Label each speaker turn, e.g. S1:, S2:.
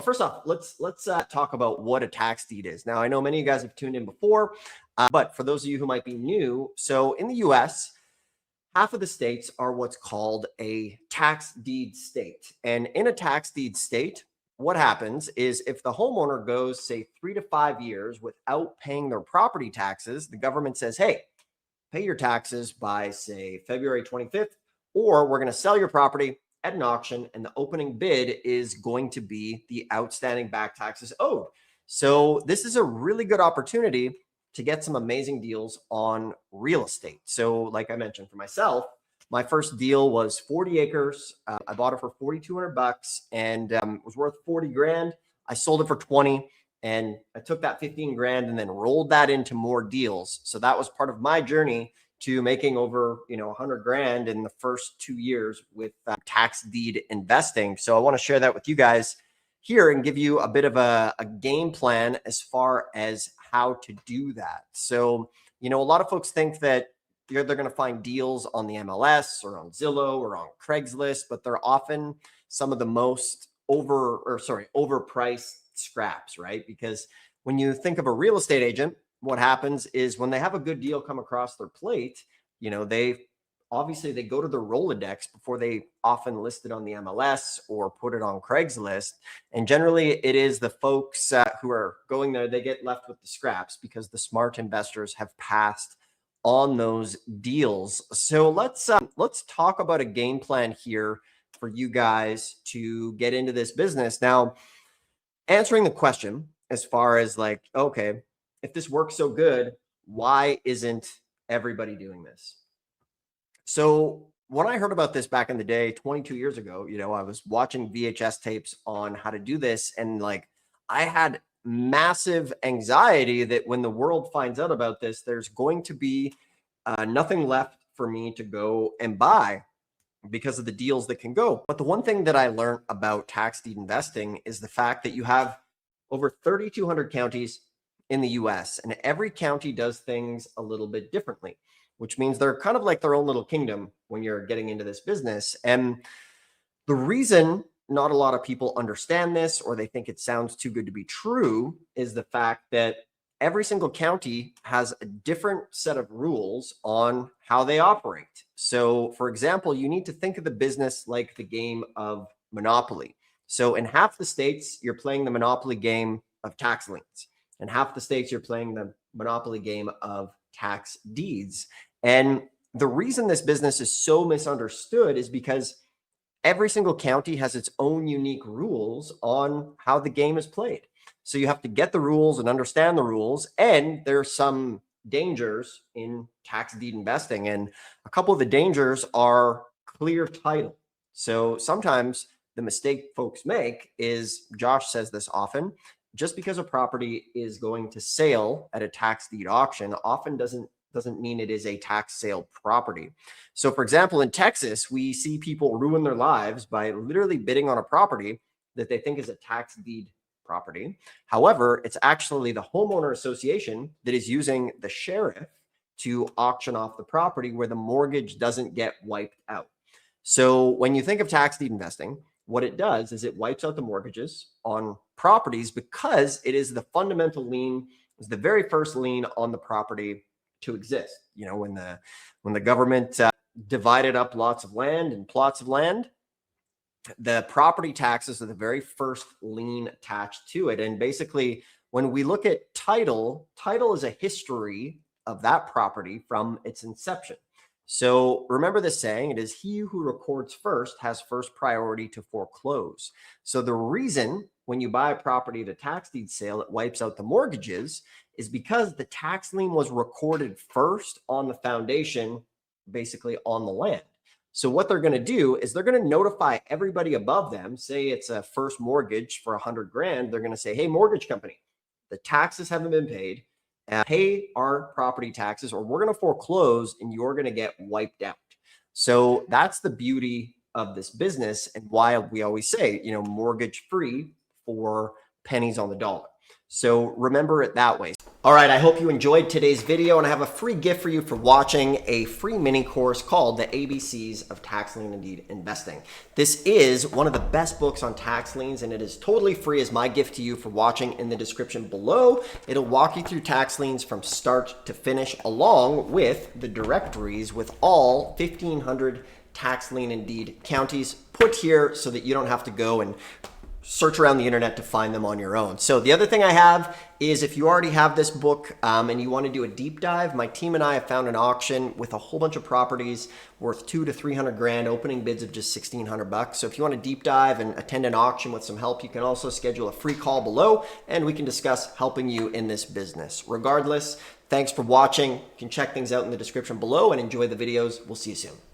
S1: first off, let's talk about what a tax deed is. Now, I know many of you guys have tuned in before, but for those of you who might be new, so in the US, half of the states are what's called a tax deed state. And in a tax deed state, what happens is if the homeowner goes, say, 3 to 5 years without paying their property taxes, the government says, hey, pay your taxes by, say, February 25th, or we're going to sell your property at an auction, and the opening bid is going to be the outstanding back taxes owed. So this is a really good opportunity to get some amazing deals on real estate. So like I mentioned, for myself, my first deal was 40 acres. I bought it for $4,200 and it was worth 40 grand. I sold it for 20, and I took that 15 grand and then rolled that into more deals. So that was part of my journey to making over, 100 grand in the first 2 years with tax deed investing. So I want to share that with you guys here and give you a bit of a game plan as far as how to do that. So, a lot of folks think that they're going to find deals on the MLS or on Zillow or on Craigslist, but they're often some of the most overpriced scraps, right? Because when you think of a real estate agent, what happens is when they have a good deal come across their plate, they go to their Rolodex before they often list it on the MLS or put it on Craigslist. And generally it is the folks who are going there, they get left with the scraps because the smart investors have passed on those deals. So let's talk about a game plan here for you guys to get into this business. Now, answering the question as far as like, okay, if this works so good, why isn't everybody doing this? So when I heard about this back in the day, 22 years ago, I was watching VHS tapes on how to do this. And I had massive anxiety that when the world finds out about this, there's going to be nothing left for me to go and buy because of the deals that can go. But the one thing that I learned about tax deed investing is the fact that you have over 3,200 counties in the US, and every county does things a little bit differently, which means they're kind of like their own little kingdom when you're getting into this business. And the reason not a lot of people understand this, or they think it sounds too good to be true, is the fact that every single county has a different set of rules on how they operate. So for example, you need to think of the business like the game of Monopoly. So in half the states, you're playing the Monopoly game of tax liens. In half the states, you're playing the Monopoly game of tax deeds. And the reason this business is so misunderstood is because every single county has its own unique rules on how the game is played. So you have to get the rules and understand the rules. And there's some dangers in tax deed investing. And a couple of the dangers are clear title. So sometimes the mistake folks make is, Josh says this often, just because a property is going to sale at a tax deed auction often doesn't mean it is a tax sale property. So for example, in Texas, we see people ruin their lives by literally bidding on a property that they think is a tax deed property. However, it's actually the homeowner association that is using the sheriff to auction off the property where the mortgage doesn't get wiped out. So when you think of tax deed investing, what it does is it wipes out the mortgages on properties because it is the fundamental lien, is the very first lien on the property to exist. When the government divided up lots of land and plots of land, the property taxes are the very first lien attached to it. And basically, when we look at title is a history of that property from its inception. So remember this saying, it is he who records first has first priority to foreclose. So the reason when you buy a property at a tax deed sale, it wipes out the mortgages is because the tax lien was recorded first on the foundation, basically on the land. So what they're going to do is they're going to notify everybody above them. Say it's a first mortgage for 100 grand. They're going to say, hey, mortgage company, the taxes haven't been paid. Pay our property taxes or we're going to foreclose and you're going to get wiped out. So that's the beauty of this business and why we always say, mortgage free for pennies on the dollar. So remember it that way. All right, I hope you enjoyed today's video, and I have a free gift for you for watching a free mini course called The ABCs of Tax Lien and Deed Investing. This is one of the best books on tax liens, and it is totally free as my gift to you for watching. In the description below, it'll walk you through tax liens from start to finish, along with the directories with all 1,500 tax lien and deed counties put here so that you don't have to go and search around the internet to find them on your own. So the other thing I have is, if you already have this book and you want to do a deep dive, my team and I have found an auction with a whole bunch of properties worth 200 to 300 grand, opening bids of just 1,600 bucks. So if you want to deep dive and attend an auction with some help, you can also schedule a free call below and we can discuss helping you in this business. Regardless, thanks for watching. You can check things out in the description below and enjoy the videos. We'll see you soon.